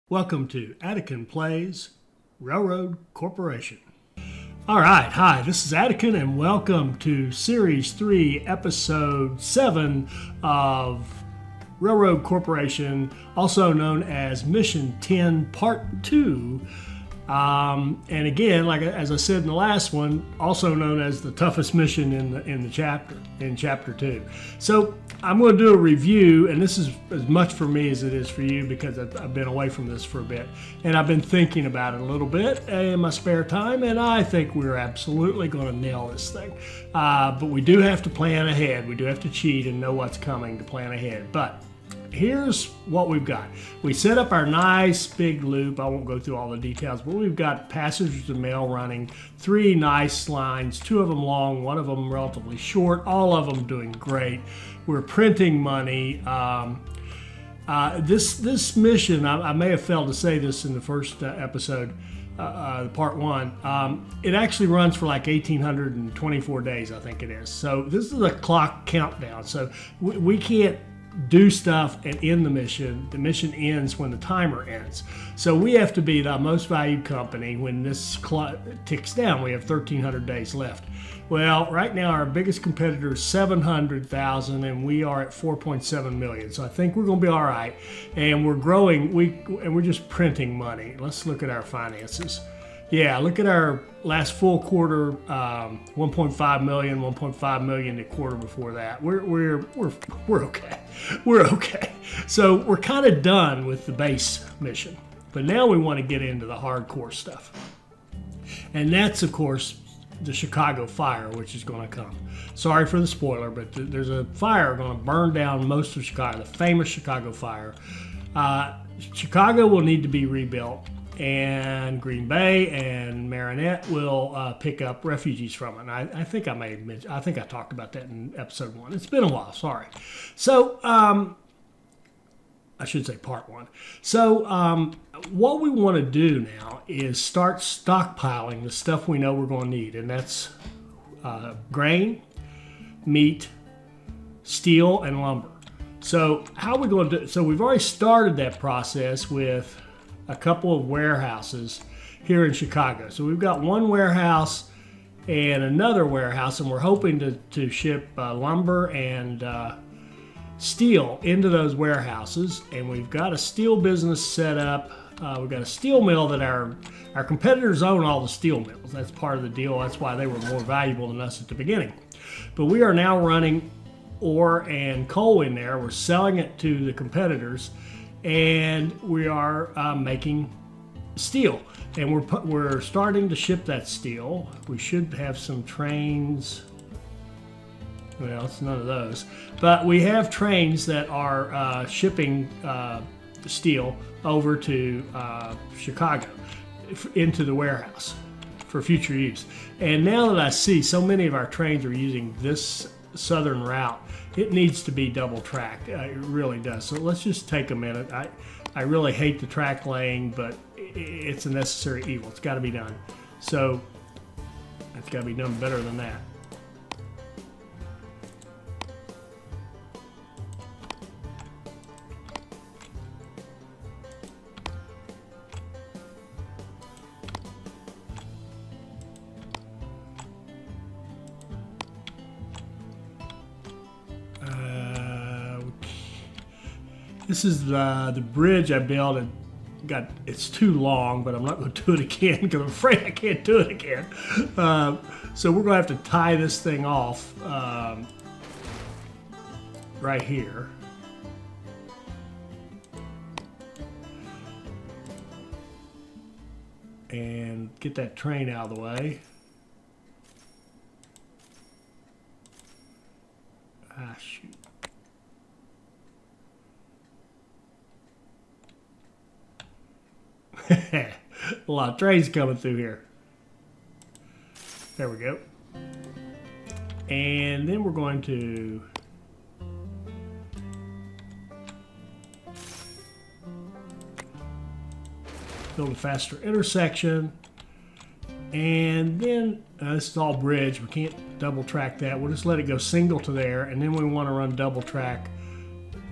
Welcome to Attican Plays Railroad Corporation. All right, hi, this is Attican and welcome to Series 3, Episode 7 of Railroad Corporation, also known as Mission 10 Part 2. And again, as I said in the last one, also known as the toughest mission in chapter 2. So I'm going to do a review, and this is as much for me as it is for you because I've been away from this for a bit, and I've been thinking about it a little bit in my spare time, and I think we're absolutely going to nail this thing. But we do have to plan ahead. We do have to cheat and know what's coming to plan ahead. But here's what we've got. We set up our nice big loop. I won't go through all the details, but we've got passengers and mail running, 3 nice lines, 2 of them long, 1 of them relatively short, all of them doing great. We're printing money. This mission, I may have failed to say this in the first episode, part 1, it actually runs for like 1,824 days, I think it is. So this is a clock countdown. So we can't do stuff and end the mission. The mission ends when the timer ends. So we have to be the most valued company when this clock ticks down. We have 1,300 days left. Well, right now our biggest competitor is 700,000 and we are at 4.7 million. So I think we're going to be all right. And we're growing, we're just printing money. Let's look at our finances. Yeah, look at our last full quarter, 1.5 million, 1.5 million the quarter before that. We're okay. We're okay. So we're kind of done with the base mission, but now we want to get into the hardcore stuff, and that's of course the Chicago fire, which is going to come. Sorry for the spoiler, but there's a fire going to burn down most of Chicago, the famous Chicago fire. Chicago will need to be rebuilt, and Green Bay and Marinette will pick up refugees from it. And I think I think I talked about that in episode 1. It's been a while, sorry. So I should say part 1. So what we want to do now is start stockpiling the stuff we know we're going to need, and that's grain, meat, steel, and lumber. So how are we going to do? So we've already started that process with a couple of warehouses here in Chicago. So we've got one warehouse and another warehouse, and we're hoping to ship lumber and steel into those warehouses. And we've got a steel business set up. We've got a steel mill that our competitors own all the steel mills. That's part of the deal. That's why they were more valuable than us at the beginning. But we are now running ore and coal in there. We're selling it to the competitors, and we are making steel, and we're starting to ship that steel. We should have some trains. Well, it's none of those, but we have trains that are shipping steel over to Chicago into the warehouse for future use. And now that I see so many of our trains are using this southern route, it needs to be double tracked. It really does. So let's just take a minute. I really hate the track laying, but it's a necessary evil. It's got to be done. So it's got to be done better than that. This is the bridge I built. It's too long, but I'm not going to do it again because I'm afraid I can't do it again. So we're going to have to tie this thing off right here. And get that train out of the way. Ah, shoot. A lot of trains coming through here. There we go. And then we're going to build a faster intersection. And then this is all bridge. We can't double track that. We'll just let it go single to there. And then we want to run double track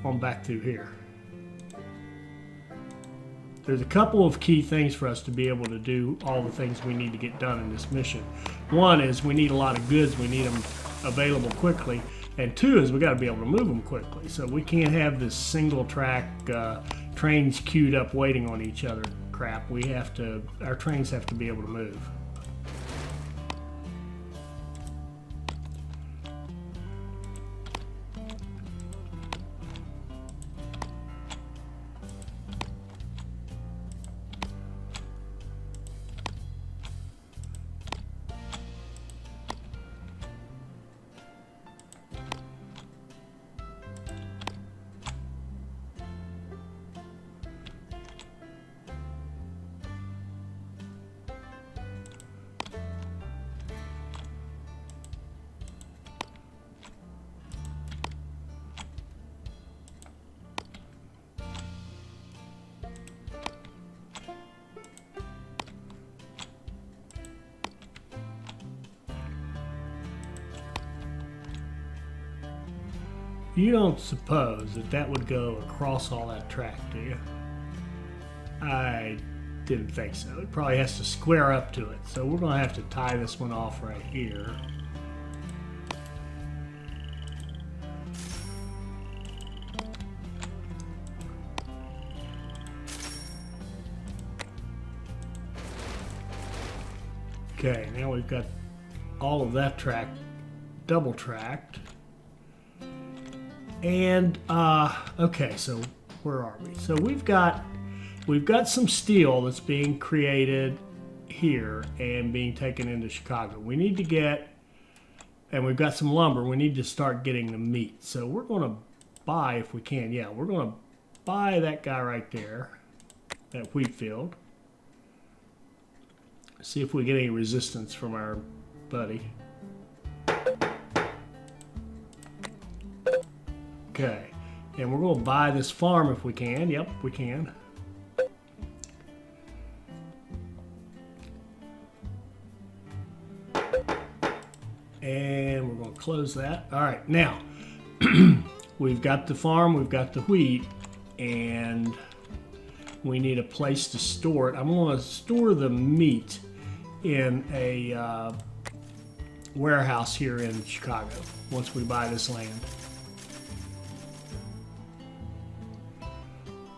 on back through here. there's a couple of key things for us to be able to do all the things we need to get done in this mission. One is we need a lot of goods. We need them available quickly. And two is we got to be able to move them quickly. So we can't have this single track trains queued up waiting on each other crap. Our trains have to be able to move. You don't suppose that would go across all that track, do you? I didn't think so. It probably has to square up to it. So we're going to have to tie this one off right here. Okay, now we've got all of that track double tracked. And okay, so where are we? So we've got some steel that's being created here and being taken into Chicago. We need to get, and we've got some lumber. We need to start getting the meat. So we're going to buy, if we can, yeah, we're going to buy that guy right there, that wheat field. See if we get any resistance from our buddy. Okay, and we're going to buy this farm if we can. Yep, we can. And we're going to close that. All right, now we've got the farm, we've got the wheat, and we need a place to store it. I'm going to store the meat in a warehouse here in Chicago once we buy this land.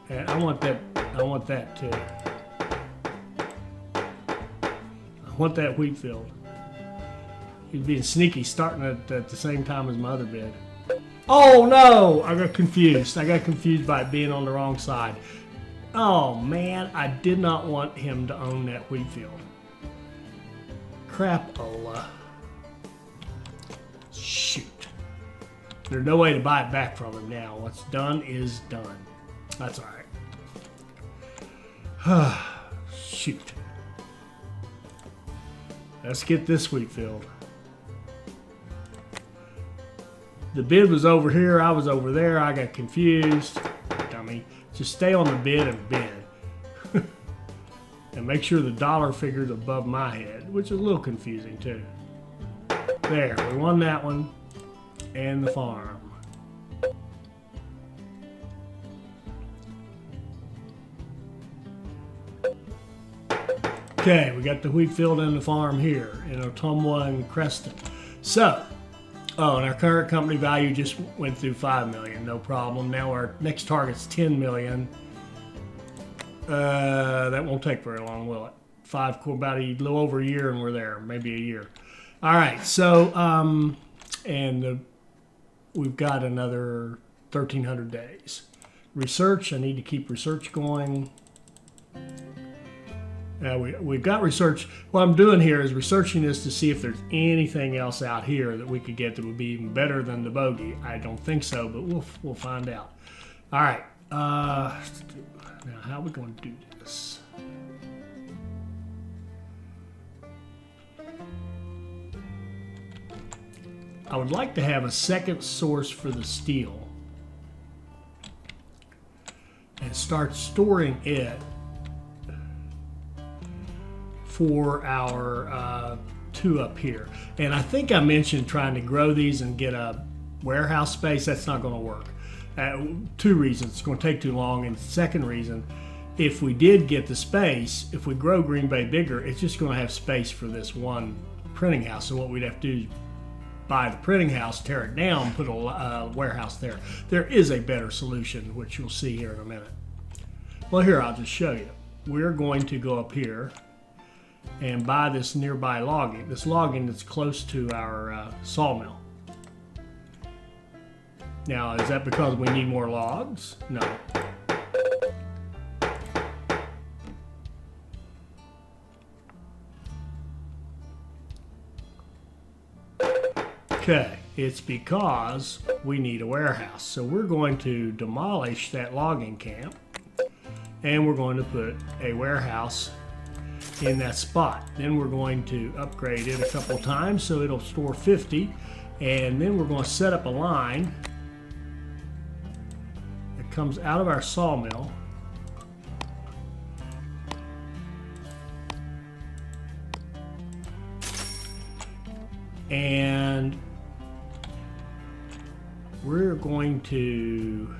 And I want that too. I want that wheat field. He's being sneaky, starting at the same time as my other bid. Oh no! I got confused. I got confused by it being on the wrong side. Oh man, I did not want him to own that wheat field. Crapola. Shoot. There's no way to buy it back from him now. What's done is done. That's all right. Shoot. Let's get this wheat field. The bid was over here. I was over there. I got confused. Dummy. Just stay on the bid and bid. And make sure the dollar figure's above my head, which is a little confusing too. There. We won that one. And the farm. Okay, we got the wheat field and the farm here in Ottumwa and Creston. So, and our current company value just went through 5 million, no problem. Now our next target's 10 million. That won't take very long, will it? About a little over a year and we're there, maybe a year. All right, so, we've got another 1,300 days. Research, I need to keep research going. We've got research. What I'm doing here is researching this to see if there's anything else out here that we could get that would be even better than the bogey. I don't think so, but we'll find out. All right. Now, how are we going to do this? I would like to have a second source for the steel and start storing it for our two up here. And I think I mentioned trying to grow these and get a warehouse space. That's not going to work. 2 reasons. It's going to take too long. And second reason if we did get the space, if we grow Green Bay bigger, it's just going to have space for this one printing house. So what we'd have to do is buy the printing house, tear it down, put a warehouse there. There is a better solution, which you'll see here in a minute. Well, here, I'll just show you. We're going to go up here and buy this nearby logging, this logging that's close to our sawmill. Now, is that because we need more logs? No. Okay, it's because we need a warehouse. So we're going to demolish that logging camp and we're going to put a warehouse in that spot. Then we're going to upgrade it a couple times so it'll store 50, and then we're going to set up a line that comes out of our sawmill and we're going to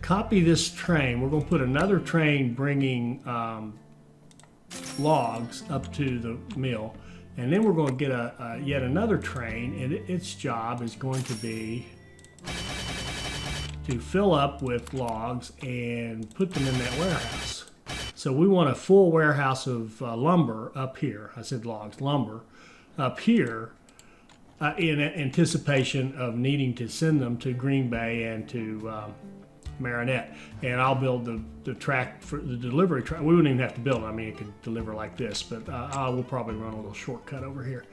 copy this train. We're going to put another train bringing logs up to the mill, and then we're going to get yet another train, and its job is going to be to fill up with logs and put them in that warehouse. So we want a full warehouse of lumber up here. I said logs, lumber up here in anticipation of needing to send them to Green Bay and to Marinette. And I'll build the track for the delivery track. We wouldn't even have to build it. I mean, it could deliver like this, but I will probably run a little shortcut over here.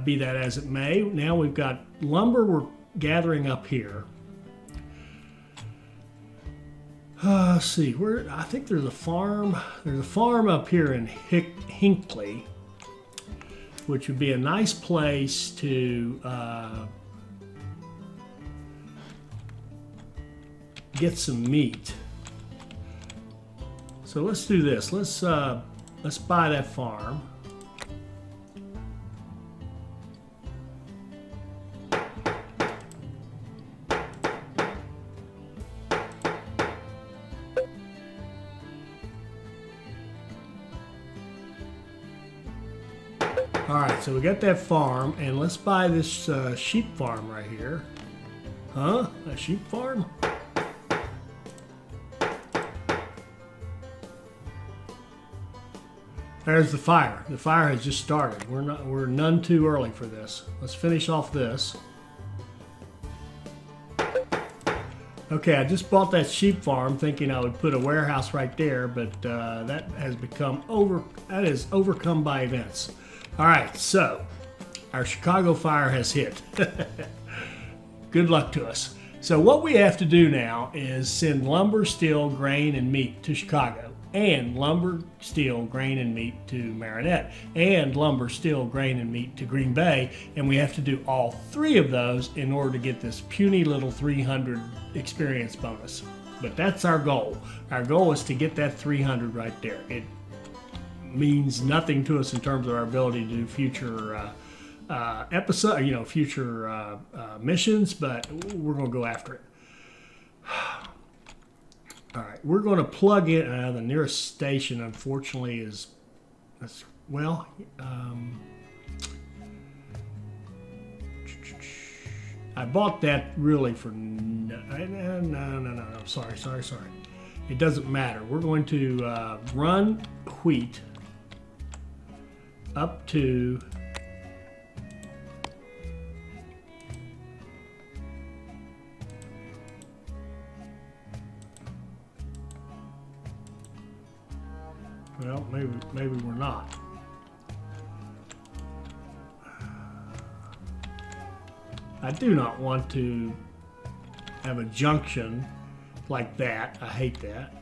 Be that as it may. Now we've got lumber we're gathering up here. Let's see, where I think there's a farm. There's a farm up here in Hinckley, which would be a nice place to get some meat. So let's do this. Let's buy that farm. All right, so we got that farm, and let's buy this sheep farm right here. Huh? A sheep farm? There's the fire. The fire has just started. We're none too early for this. Let's finish off this. Okay, I just bought that sheep farm thinking I would put a warehouse right there, but that has is overcome by events. All right, so our Chicago fire has hit. Good luck to us. So what we have to do now is send lumber, steel, grain, and meat to Chicago, and lumber, steel, grain, and meat to Marinette, and lumber, steel, grain, and meat to Green Bay, and we have to do all three of those in order to get this puny little 300 experience bonus. But that's our goal. Our goal is to get that 300 right there. It means nothing to us in terms of our ability to do future future missions, but we're going to go after it. All right, we're going to plug in. The nearest station, unfortunately, is I bought that really for no. Sorry. It doesn't matter. We're going to run wheat up to well, maybe we're not. I do not want to have a junction like that. I hate that.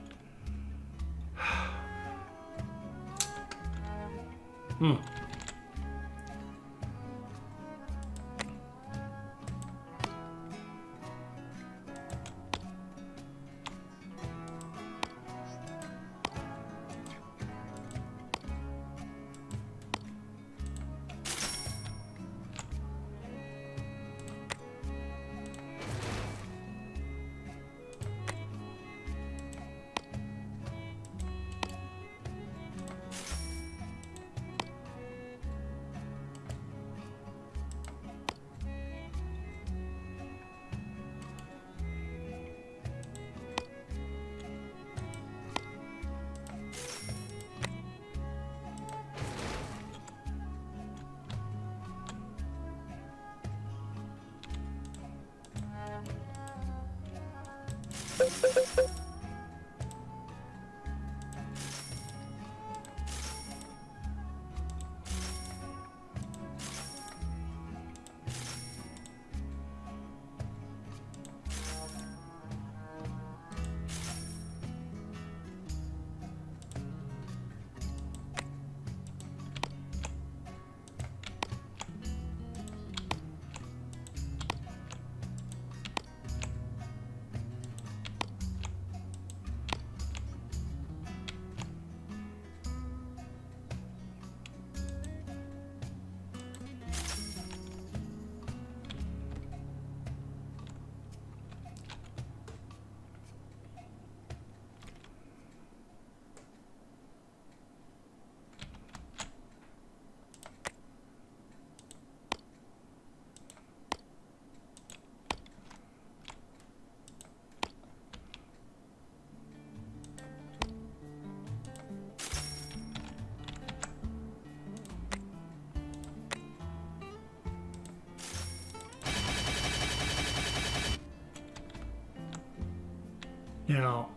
Now,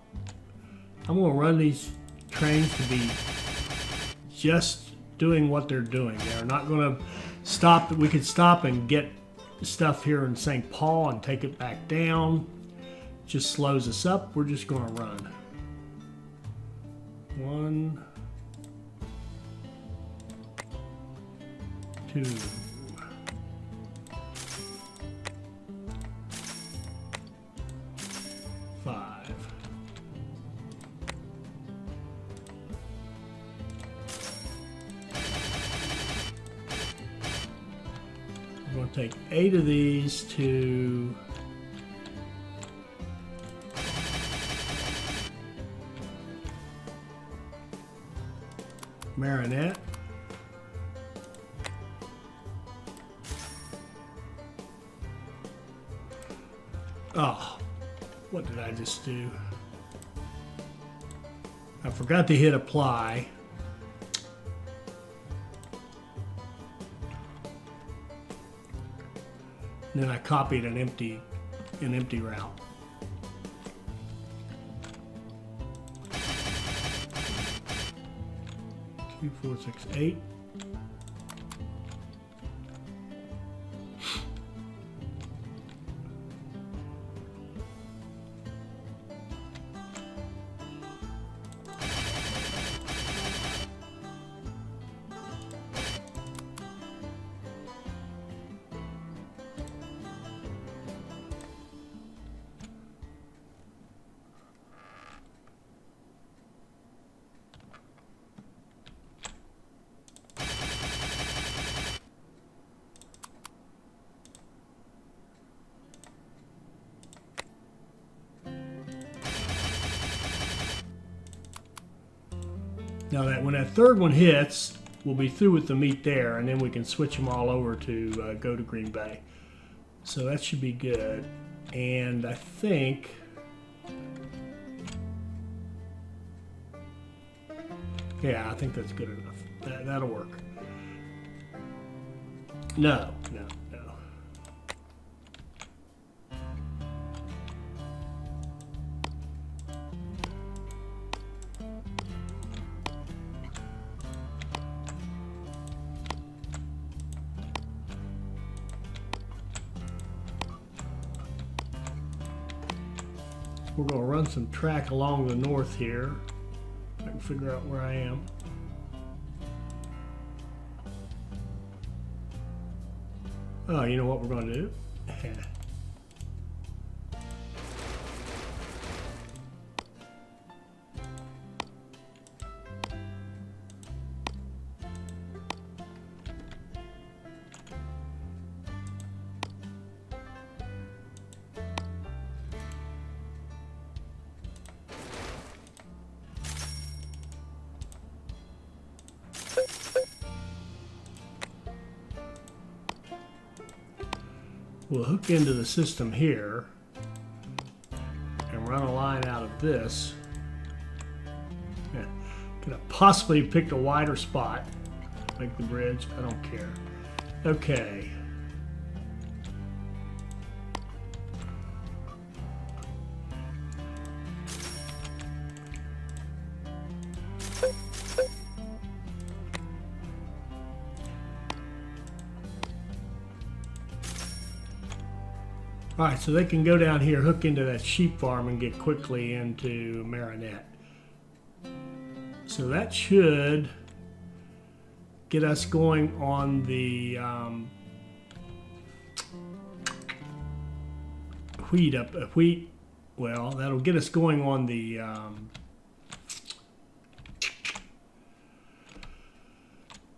I'm going to run these trains to be just doing what they're doing. They're not going to stop. We could stop and get stuff here in St. Paul and take it back down. Just slows us up. We're just going to run. 1, 2. 5. We're going to take 8 of these to Marinette. Oh, what did I just do? I forgot to hit apply. And then I copied an empty route. Two, 4, 6, 8. Now that when that third one hits, we'll be through with the meat there, and then we can switch them all over to go to Green Bay. So that should be good. And I think yeah, I think that's good enough. That'll work. No. We're going to run some track along the north here. I can figure out where I am. Oh, you know what we're going to do? We'll hook into the system here and run a line out of this. Yeah. Could have possibly picked a wider spot, like the bridge. I don't care. Okay. All right, so they can go down here, hook into that sheep farm, and get quickly into Marinette. So that should get us going on the wheat. Well, that'll get us going on the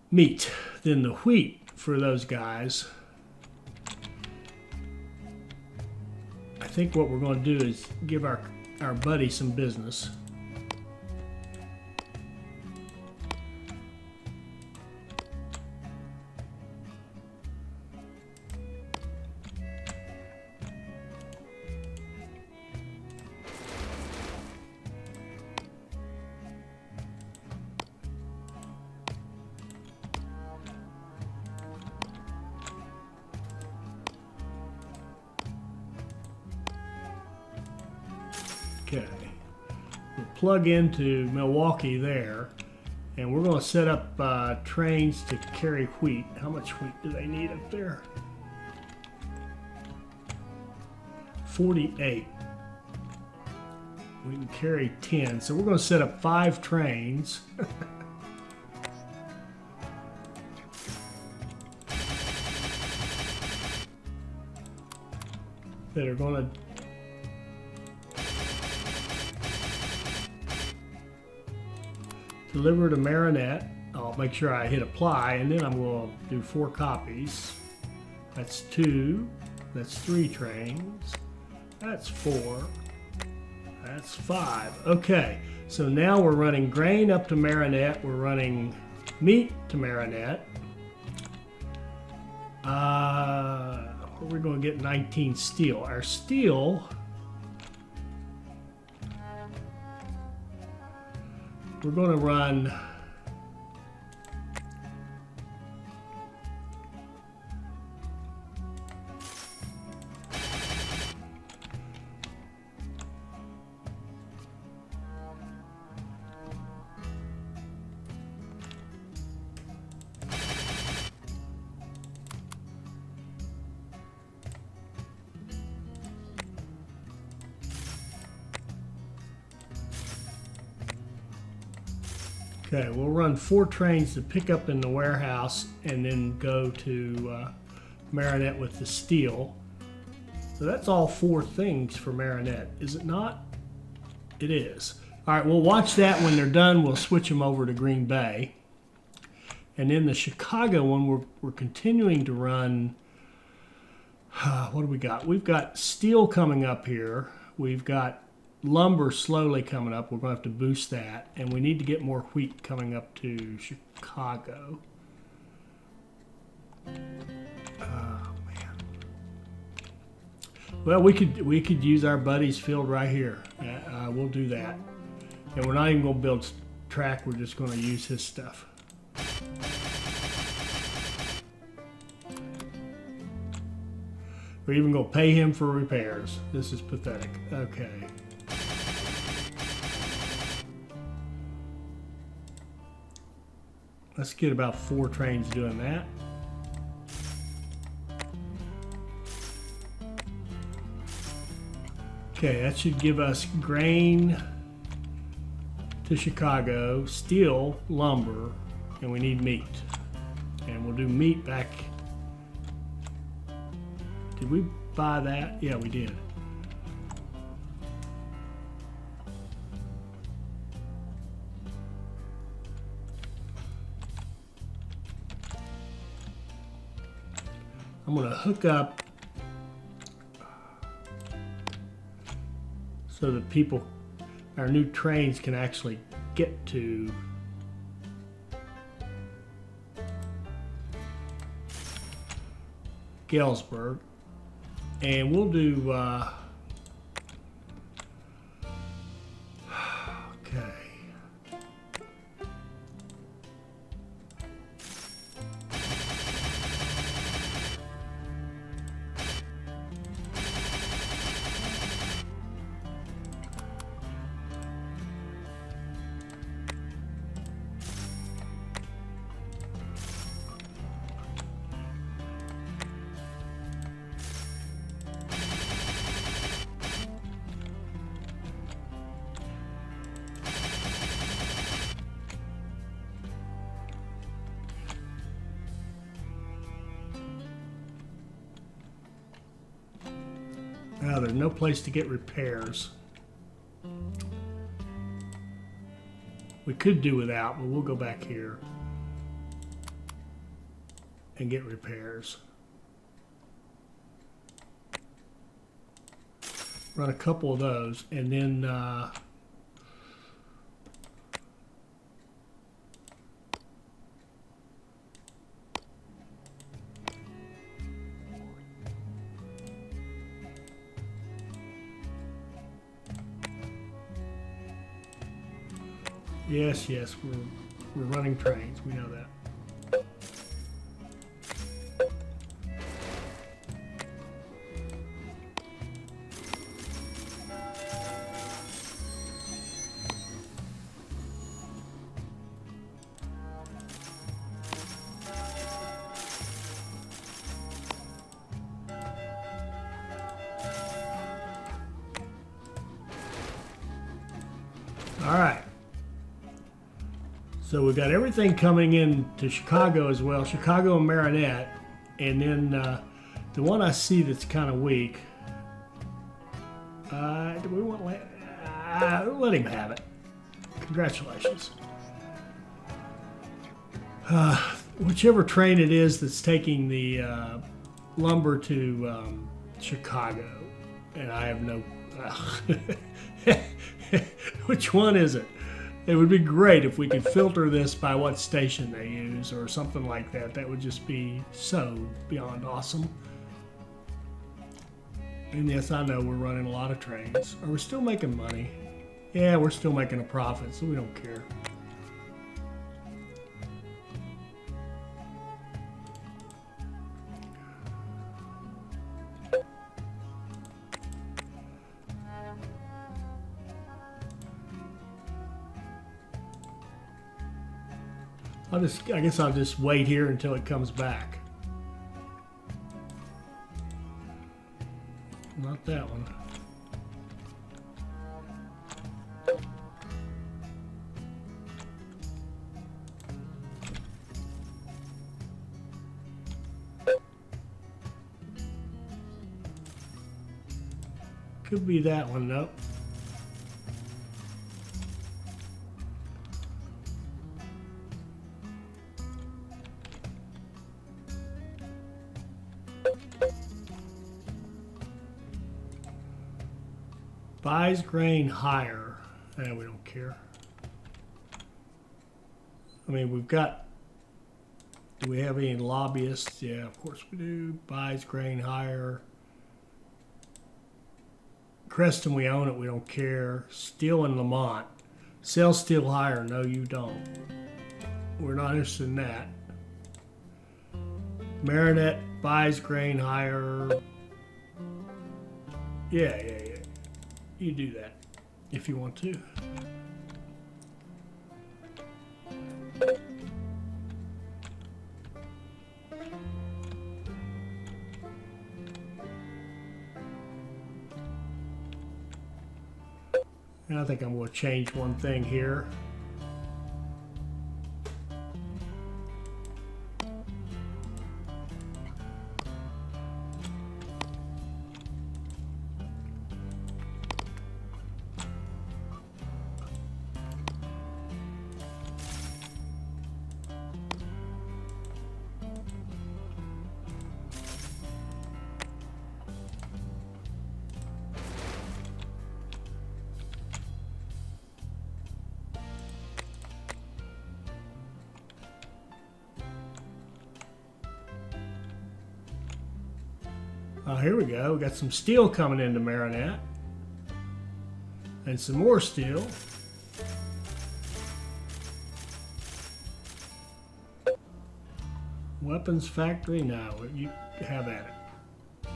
meat. Then the wheat for those guys. I think what we're going to do is give our buddy some business. Okay, we'll plug into Milwaukee there, and we're going to set up trains to carry wheat. How much wheat do they need up there? 48. We can carry 10, so we're going to set up 5 trains. That are going to deliver to Marinette. I'll make sure I hit apply, and then I'm going to do 4 copies. That's 2. That's 3 trains. That's 4. That's 5. Okay, so now we're running grain up to Marinette. We're running meat to Marinette. We're going to get 19 steel. Our steel, we're going to run okay, we'll run 4 trains to pick up in the warehouse and then go to Marinette with the steel. So that's all 4 things for Marinette, is it not? It is. All right, we'll watch that. When they're done, we'll switch them over to Green Bay. And then the Chicago one, we're continuing to run, what do we got? We've got steel coming up here. We've got lumber slowly coming up. We're going to have to boost that, and we need to get more wheat coming up to Chicago. Oh man. Well, we could use our buddy's field right here. We'll do that, and we're not even going to build track. We're just going to use his stuff. We're even going to pay him for repairs. This is pathetic. Okay. Let's get about 4 trains doing that. Okay, that should give us grain to Chicago, steel, lumber, and we need meat. And we'll do meat back. Did we buy that? Yeah, we did. I'm going to hook up so that people, our new trains can actually get to Galesburg. And we'll do, okay. Yeah, there's no place to get repairs. We could do without, but we'll go back here and get repairs. Run a couple of those, and then yes, we're running trains. We know that. All right. So we've got everything coming in to Chicago as well, Chicago and Marinette, and then the one I see that's kind of weak. Do we want to let him have it? Congratulations. Whichever train it is that's taking the lumber to Chicago, and I have no. Which one is it? It would be great if we could filter this by what station they use or something like that. That would just be so beyond awesome. And yes, I know we're running a lot of trains. Are we still making money? Yeah, we're still making a profit, so we don't care. I guess I'll just wait here until it comes back. Not that one. Could be that one, nope. Buys grain higher. We don't care. I mean, we've got, do we have any lobbyists? Yeah, of course we do. Buys grain higher. Creston, we own it, we don't care. Steel and Lamont. Sell steel higher. No, you don't. We're not interested in that. Marinette buys grain higher. Yeah. You do that if you want to. And I think I'm going to change one thing here. Here we go. We got some steel coming into Marinette. And some more steel. Weapons factory? No, you have at it.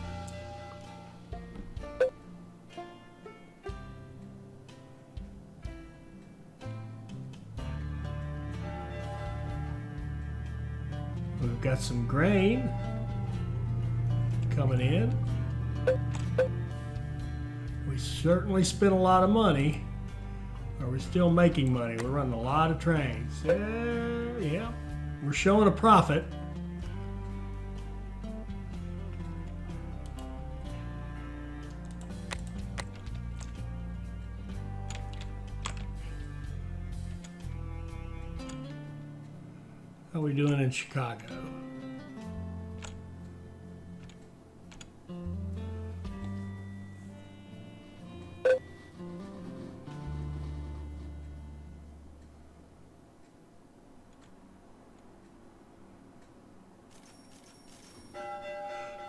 We've got some grain coming in. We certainly spent a lot of money. Are we still making money? We're running a lot of trains. Yeah, we're showing a profit. How are we doing in Chicago?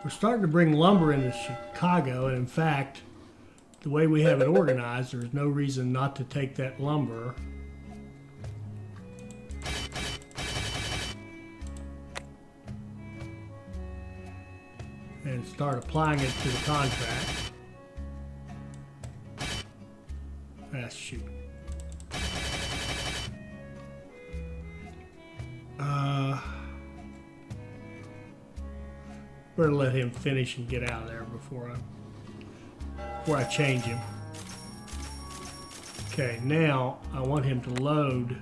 We're starting to bring lumber into Chicago, and in fact, the way we have it organized, there's no reason not to take that lumber and start applying it to the contract. Shoot. Better let him finish and get out of there before I change him. Okay, now I want him to load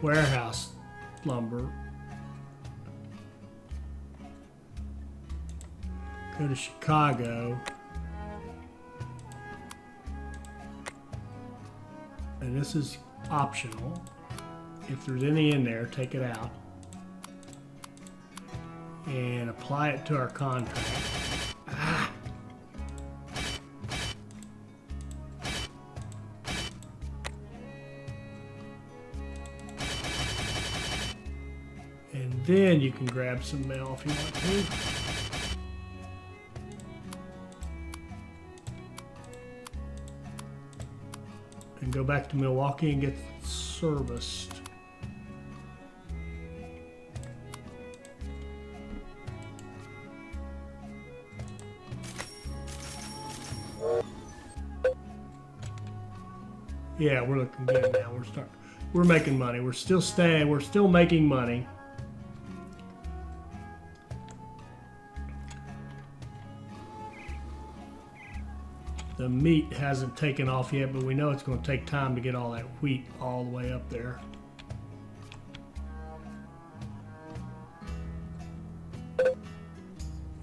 warehouse lumber. Go to Chicago. And this is optional. If there's any in there, take it out. And apply it to our contract. And then you can grab some mail if you want to. And go back to Milwaukee and get serviced. Yeah, we're looking good now. We're making money. We're still making money. The meat hasn't taken off yet, but we know it's going to take time to get all that wheat all the way up there.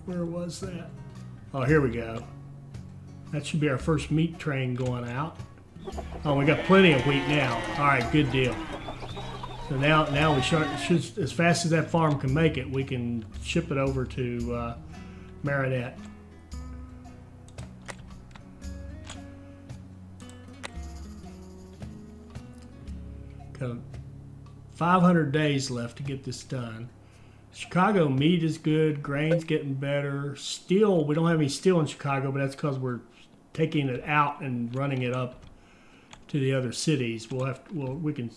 Where was that? Oh, here we go. That should be our first meat train going out. Oh, we got plenty of wheat now. All right, good deal. So now we should, as fast as that farm can make it, we can ship it over to Marinette. Got 500 days left to get this done. Chicago meat is good. Grain's getting better. Steel, we don't have any steel in Chicago, but that's because we're taking it out and running it up to the other cities. We can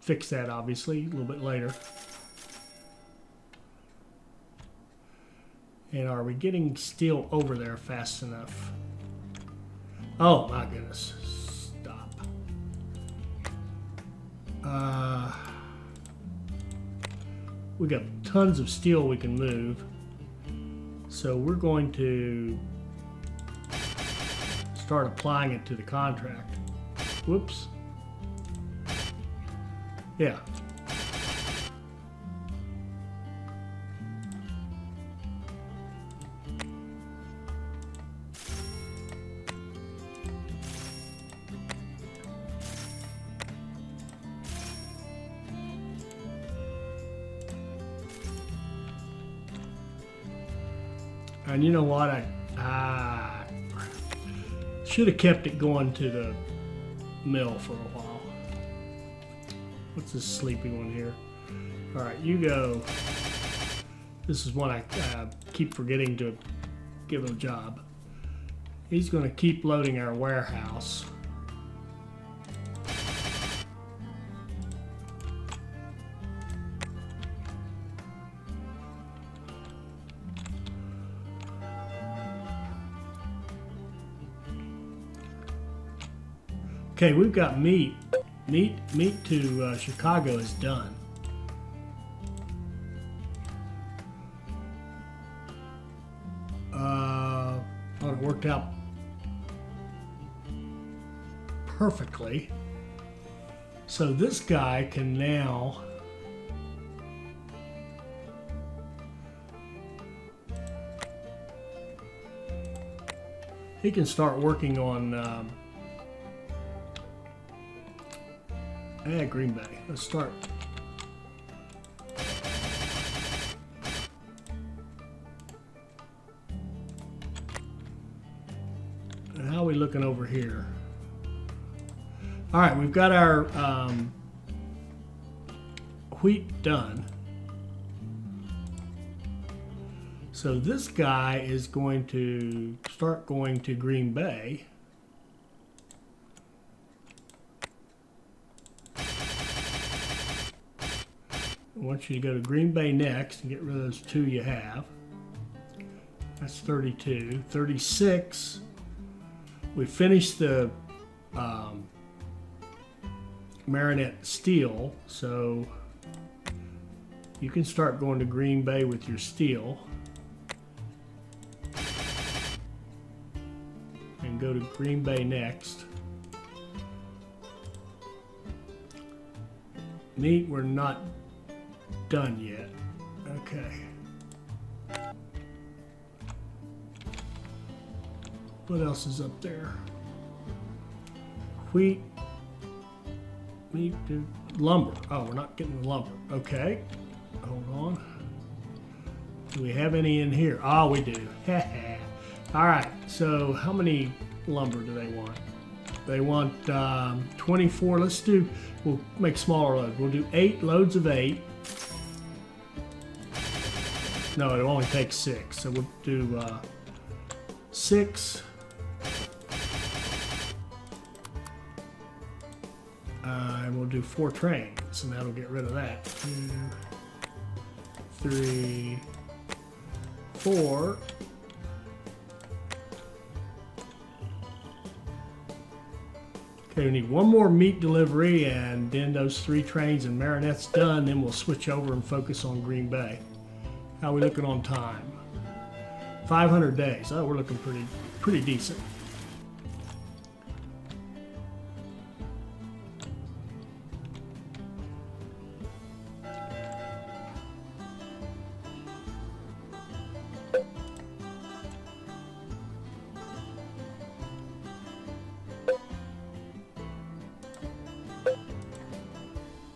fix that obviously a little bit later. And are we getting steel over there fast enough? Oh my goodness. Stop. We got tons of steel we can move. So we're going to start applying it to the contract. Whoops. Yeah. And you know what? I should have kept it going to the mill for a while. What's this sleepy one here? All right, you go. This is one I keep forgetting to give him a job. He's going to keep loading our warehouse. Okay, we've got meat. Meat to Chicago is done. It worked out perfectly. So this guy can now he can start working on Green Bay. Let's start. And how are we looking over here? All right, we've got our wheat done. So this guy is going to start going to Green Bay. I want you to go to Green Bay next and get rid of those 2 you have. That's 32. 36. We finished the Marinette steel, so you can start going to Green Bay with your steel. And go to Green Bay next. Meat, we're not done yet. Okay. What else is up there? Wheat, meat, lumber. Oh, we're not getting the lumber. Okay. Hold on. Do we have any in here? Oh, we do. All right. So how many lumber do they want? They want 24. Let's do, we'll make smaller loads. We'll do 8 loads of 8. No, it only takes 6. So we'll do 6. And we'll do 4 trains, and that'll get rid of that. 2, 3, 4. Okay, we need 1 more meat delivery, and then those 3 trains and Marinette's done. Then we'll switch over and focus on Green Bay. How are we looking on time? 500 days. Oh, we're looking pretty decent.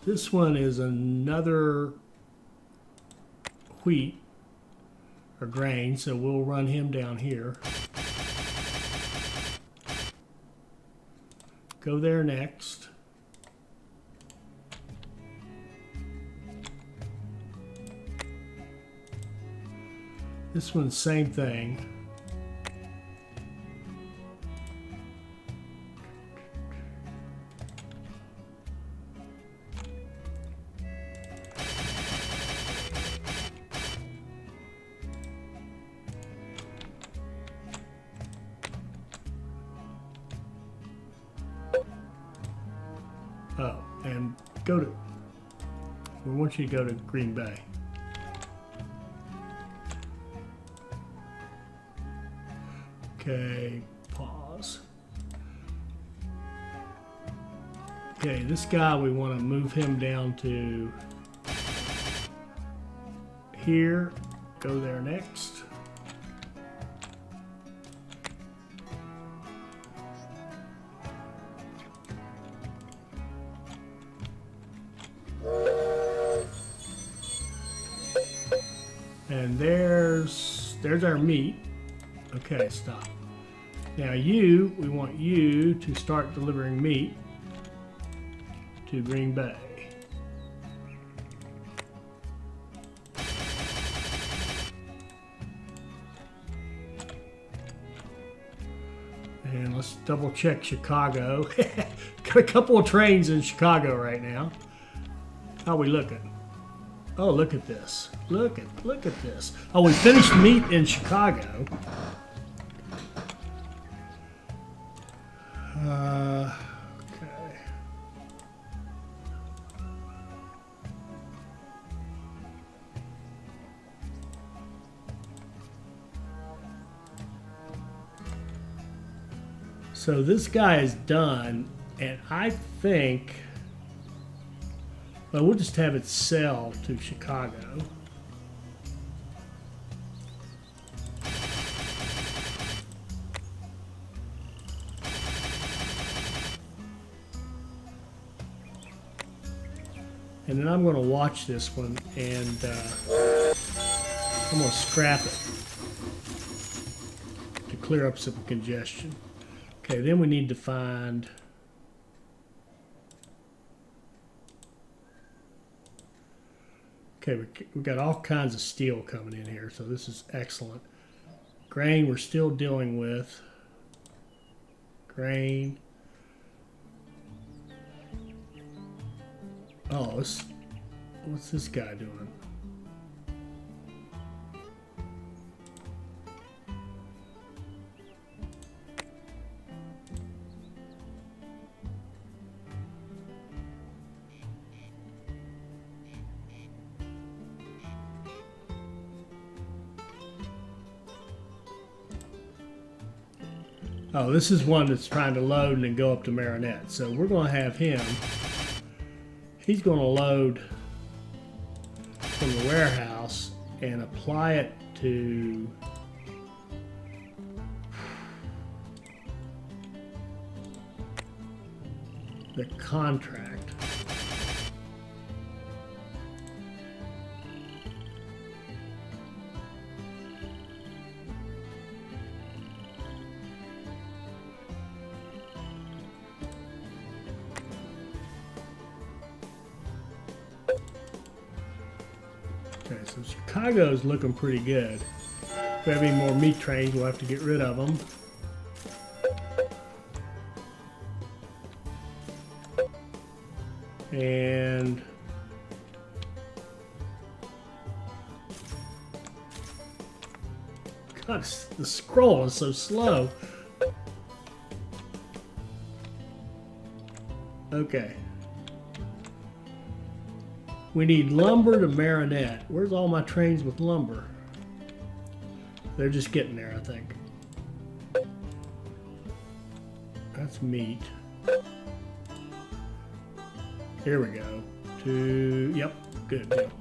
This one is another wheat or grain, so we'll run him down here. Go there next. This one's same thing. Oh, and go to, we want you to go to Green Bay. Okay, pause. Okay, this guy, we want to move him down to here. Go there next. And there's our meat. Okay, stop. Now we want you to start delivering meat to Green Bay. And let's double check Chicago. Got a couple of trains in Chicago right now. How are we looking? Oh, look at this. Look at this. Oh, we finished meat in Chicago. Okay. So this guy is done, and I think, well, we'll just have it sell to Chicago. And then I'm going to watch this one, and I'm going to scrap it to clear up some congestion. Okay, then we need to find... Okay, we've got all kinds of steel coming in here, so this is excellent. Grain we're still dealing with. Grain. Oh, what's this guy doing? Oh, this is one that's trying to load and then go up to Marinette. So we're going to have him. He's going to load from the warehouse and apply it to the contract. Okay, so Chicago's looking pretty good. If we have any more meat trains, we'll have to get rid of them. And God, the scroll is so slow. Okay. We need lumber to Marinette. Where's all my trains with lumber? They're just getting there, I think. That's meat. Here we go. Yep, good deal.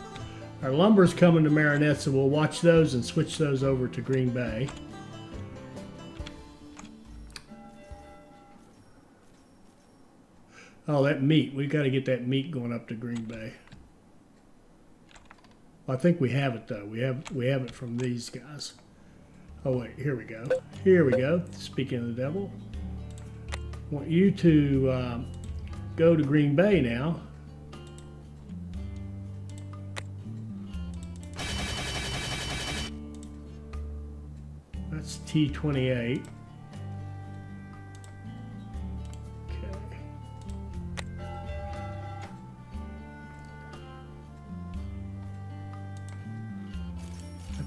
Our lumber's coming to Marinette, so we'll watch those and switch those over to Green Bay. Oh, that meat. We've got to get that meat going up to Green Bay. I think we have it though. We have it from these guys. Oh wait, here we go. Here we go. Speaking of the devil, I want you to go to Green Bay now. That's T28.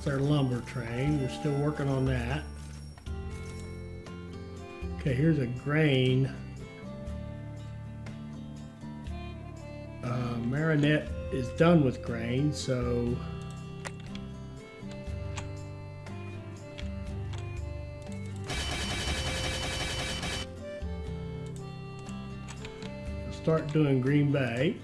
Our lumber train. We're still working on that. Okay, here's a grain. Marinette is done with grain, so we'll start doing Green Bay.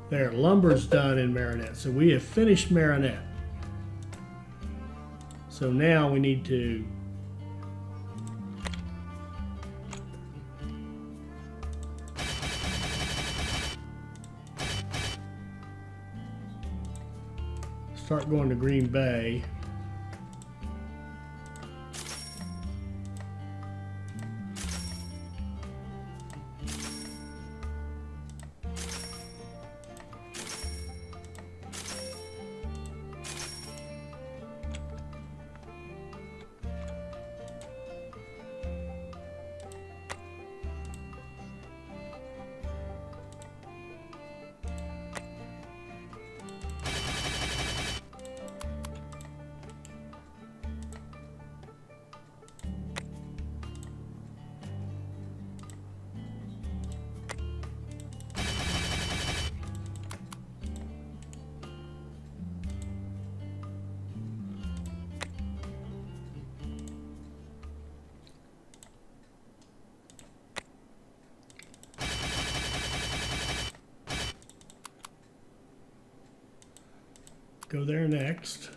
There, lumber's done in Marinette. So we have finished Marinette. So now we need to start going to Green Bay. Go there next.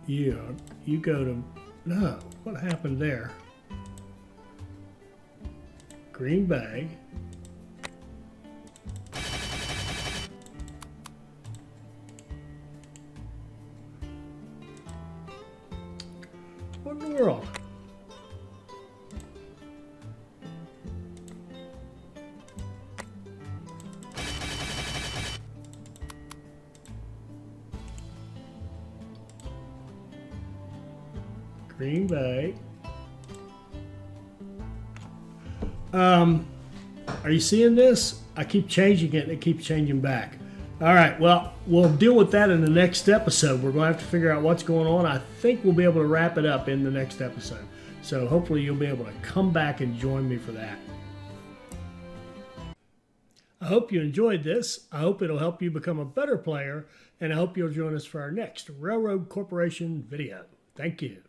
You go to, no, what happened there? Green Bay. What in the world? Green Bay. Are you seeing this? I keep changing it and it keeps changing back. All right, well, we'll deal with that in the next episode. We're going to have to figure out what's going on. I think we'll be able to wrap it up in the next episode. So hopefully you'll be able to come back and join me for that. I hope you enjoyed this. I hope it'll help you become a better player, and I hope you'll join us for our next Railroad Corporation video. Thank you.